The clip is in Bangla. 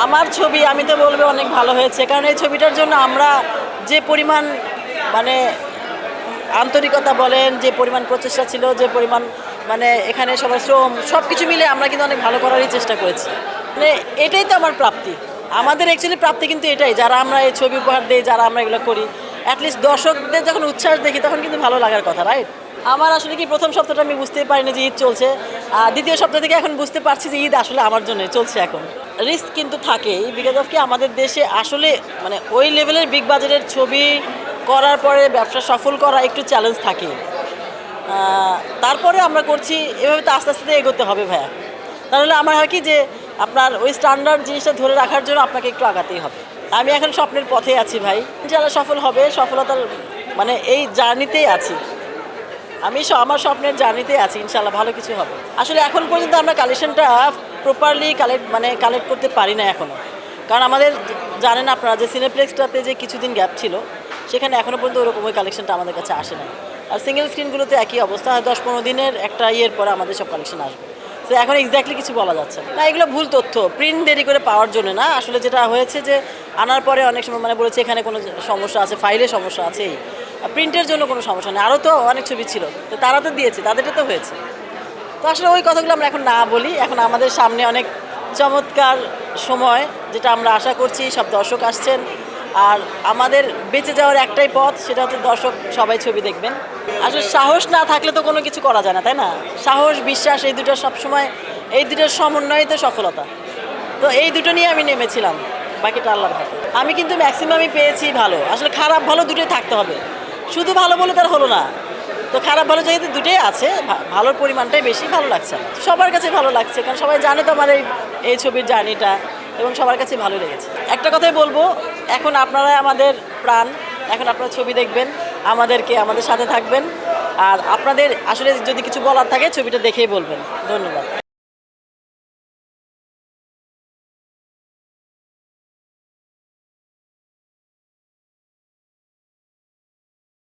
আমার ছবি আমি তো বলবো অনেক ভালো হয়েছে, কারণ এই ছবিটার জন্য আমরা যে পরিমাণ মানে আন্তরিকতা বলেন, যে পরিমাণ প্রচেষ্টা ছিল, যে পরিমাণ মানে এখানে সবার শ্রম সব কিছু মিলে আমরা কিন্তু অনেক ভালো করারই চেষ্টা করেছি। মানে এটাই তো আমার প্রাপ্তি, আমাদের অ্যাকচুয়ালি প্রাপ্তি কিন্তু এটাই, যারা আমরা এই ছবি উপহার দিই, যারা আমরা এগুলো করি, অ্যাটলিস্ট দর্শকদের যখন উচ্ছ্বাস দেখি তখন কিন্তু ভালো লাগার কথা, রাইট? আমার আসলে কি প্রথম সপ্তাহটা আমি বুঝতেই পারিনি যে ঈদ চলছে, আর দ্বিতীয় সপ্তাহ থেকে এখন বুঝতে পারছি যে ঈদ আসলে আমার জন্য চলছে। এখন রিস্ক কিন্তু থাকেই, বিকজ অফ কি আমাদের দেশে আসলে মানে ওই লেভেলের বিগ বাজেটের ছবি করার পরে ব্যবসা সফল করা একটু চ্যালেঞ্জ থাকে। তারপরে আমরা করছি, এভাবে তো আস্তে আস্তে এগোতে হবে ভাইয়া। তাহলে আমার হয় কি যে আপনার ওই স্ট্যান্ডার্ড জিনিসটা ধরে রাখার জন্য আপনাকে একটু আগাতেই হবে। আমি এখন স্বপ্নের পথে আছি ভাই, ইনশাআল্লাহ সফল হবে, সফলতার মানে এই জার্নিতেই আছি আমি, আমার স্বপ্নের জার্নিতেই আছি, ইনশাআল্লাহ ভালো কিছু হবে। আসলে এখন পর্যন্ত আমরা কালেকশনটা প্রপারলি কালেক্ট করতে পারি না এখনও, কারণ আমাদের জানেন আপনারা যে সিনেপ্লেক্সটাতে যে কিছুদিন গ্যাপ ছিল, সেখানে এখনও পর্যন্ত ওরকম ওই কালেকশনটা আমাদের কাছে আসে না। আর সিঙ্গেল স্ক্রিনগুলোতে একই অবস্থা, 10-15 দিনের একটা ইয়ের পরে আমাদের সব কালেকশন আসবে। তো এখন এক্স্যাক্টলি কিছু বলা যাচ্ছে না, এগুলো ভুল তথ্য, প্রিন্ট দেরি করে পাওয়ার জন্য না। আসলে যেটা হয়েছে যে আনার পরে অনেক সময় মানে বলেছে এখানে কোনো সমস্যা আছে, ফাইলে সমস্যা আছে, এই প্রিন্টের জন্য কোনো সমস্যা নেই। আরও তো অনেক ছবি ছিল, তো তারা তো দিয়েছে, তাদেরটা তো হয়েছে। তো আসলে ওই কথাগুলো আমরা এখন না বলি, এখন আমাদের সামনে অনেক চমৎকার সময়, যেটা আমরা আশা করছি সব দর্শক আসছেন। আর আমাদের বেঁচে যাওয়ার একটাই পথ, সেটা হচ্ছে দর্শক সবাই ছবি দেখবেন। আসলে সাহস না থাকলে তো কোনো কিছু করা যায় না, তাই না? সাহস, বিশ্বাস, এই দুটো সবসময়, এই দুটোর সমন্বয়ে তো সফলতা। তো এই দুটো নিয়ে আমি নেমেছিলাম, বাকিটা আল্লাহর হাতে। আমি কিন্তু ম্যাক্সিমামই পেয়েছি ভালো, আসলে খারাপ ভালো দুটোই থাকতে হবে, শুধু ভালো বলে তার হলো না। তো খারাপ ভালো যেহেতু দুটোই আছে, ভালোর পরিমাণটাই বেশি, ভালো লাগছে সবার কাছে, ভালো লাগছে, কারণ সবাই জানে তো আমার এই ছবির জার্নিটা, এবং সবার কাছে ভালো লেগেছে। একটা কথাই বলবো, এখন আপনারাই আমাদের প্রাণ, এখন আপনারা ছবি দেখবেন, আমাদের সাথে থাকবেন। আর আপনাদের আসলে যদি কিছু বলার থাকে ছবিটা দেখেই বলবেন। ধন্যবাদ।